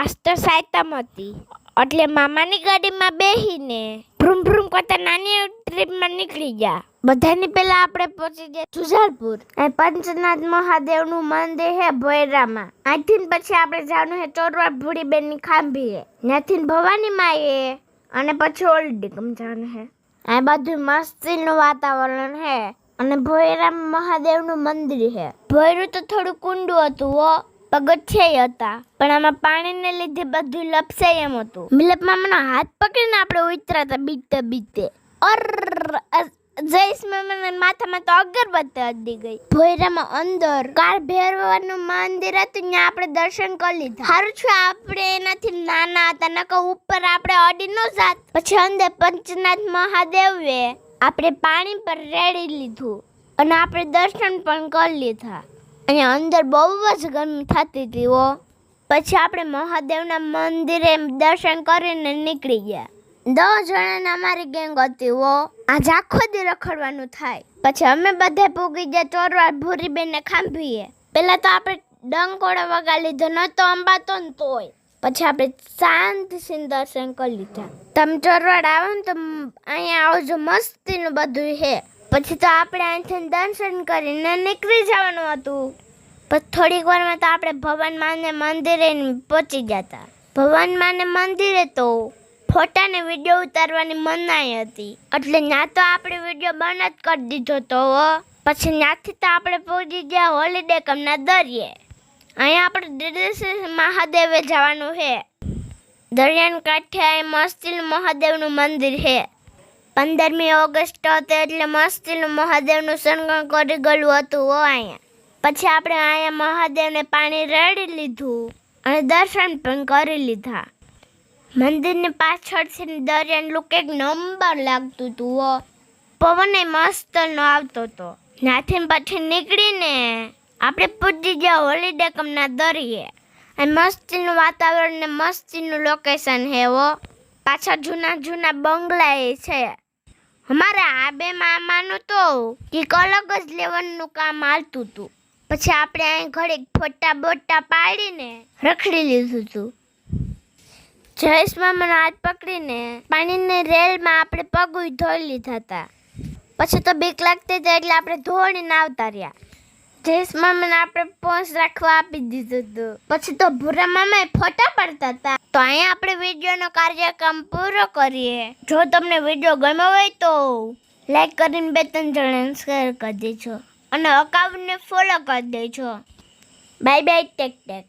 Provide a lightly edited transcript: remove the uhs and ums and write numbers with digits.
આજ તો સાયતમ હતી એટલે મામાની ગાડીમાં બેહીને ભ્રુમ ભ્રુમ કરતા નાની ટ્રીપમાં નીકળી ગયા. બધાની પહેલા આપણે પહોંચી ગયા સુજાલપુર. અહીં પંચનાથ મહાદેવનું મંદિર હે ભોયરામાં. અહીંથી પછી આપણે જવાનું હે ચોરવાડ ભૂડીબેનની ખાંભીએ. ત્યાંથી ભવાની માએ અને પછી ઓલ્ડ ડીકમ જવાનું હે. આ બધું મસ્તીનું વાતાવરણ હે અને ભોયરામ મહાદેવનું મંદિર હે. ભોયરું તો થોડું કુંડું હતું હો, પગથિયા હતા, પણ આમાં પાણીને લીધે બધું લપસાય એમ હતું. મિલપ મામાનો હાથ પકડીને આપણે ઉતરાતા બીતે બીતે. જયેશ મામાના માથામાં તો અગરબત્તી અડી ગઈ. ભોયરામાં અંદર કાળ ભૈરવનું મંદિર હતું, ત્યાં આપણે દર્શન કરી લીધા. સારું છે આપણે એનાથી નાના હતા, નકર ઉપર આપણે અડી ન જાત. પછી અંદર પંચનાથ મહાદેવે આપણે પાણી પર રેડી લીધું અને આપણે દર્શન પણ કરી લીધા. અહીંયા અંદર બહુ જ ગરમી થતી હતી હો. પછી આપણે મહાદેવના મંદિરે દર્શન કરીને નીકળી ગયા. 10 જણાની અમારી ગેંગ હતી હો. આજ આખો દી રખડવાનું થાય. પછી અમે બધા પૂગી ગયા ચોરવાડ ભૂરીબેનને ખાંભીએ. પેલા તો આપણે ડંકોળો વગા લીધો, નતો અંબાતો ને તોય. પછી આપણે શાંતિથી દર્શન કરી લીધા. તમે ચોરવાડ આવો ને તો અહીંયા આવજો, મસ્તીનું બધું હે. પછી તો આપણે અહીંથી દર્શન કરીને નીકળી જવાનું હતું. પછી થોડીક વારમાં તો આપણે ભવાન માને મંદિરે પહોંચી ગયા હતા. ભવાન માને મંદિરે તો ફોટા ને વિડીયો ઉતારવાની મનાઈ હતી, એટલે ત્યાં તો આપણે વિડીયો બંધ જ કરી દીધો તો. પછી ત્યાંથી તો આપણે પહોંચી ગયા હોલિડે કમના દરિયે. અહીંયા આપણે દિડેશ્વર મહાદેવે જવાનું છે. દરિયાના કાંઠે અહીં મસ્તીનું મહાદેવનું મંદિર છે. 15મી ઓગસ્ટ હતી એટલે મસ્તીનું મહાદેવનું શણગાર કરી ગયેલું હતું હો અહીંયા. પછી આપણે અહીંયા મહાદેવને પાણી રેડી લીધું અને દર્શન પણ કરી લીધા. મંદિરની પાછળથી દરિયાનું લુક એક નંબર લાગતું હતું હો. પવન મસ્તનો આવતો હતો. ત્યાંથી પછી નીકળીને આપણે પૂજી ગયા હોલિડે કમના દરિયે. અહીં મસ્તીનું વાતાવરણ ને મસ્તીનું લોકેશન હે હો. પાછળ જૂના જૂના બંગલા છે. અમારે આ બે મામાનું તો કંઈક અલગ જ લેવલનું કામ હાલતું હતું. પછી આપણે અહીં ઘડીક ફોટા બોટા પાડીને રખડી લીધું હતું. જયેશ મામાનો હાથ પકડીને પાણીની રેલમાં આપણે પગ ધોઈ લીધા હતા. પછી તો બીક લાગતી હતી એટલે આપણે ધોળીને આવતા રહ્યા. જયેશ મામાને આપણે પોંચ રાખવા આપી દીધું હતું. પછી તો ભૂરા મામાએ ફોટા પાડતા હતા. તો અહીંયા આપણે વિડીયોનો કાર્યક્રમ પૂરો કરીએ. જો તમને વિડીયો ગમ્યો હોય તો લાઈક કરીને 2-3 જણાને શેર કરી દેજો અને અકાઉન્ટને ફોલો કરી દેજો. Bye bye, take tech.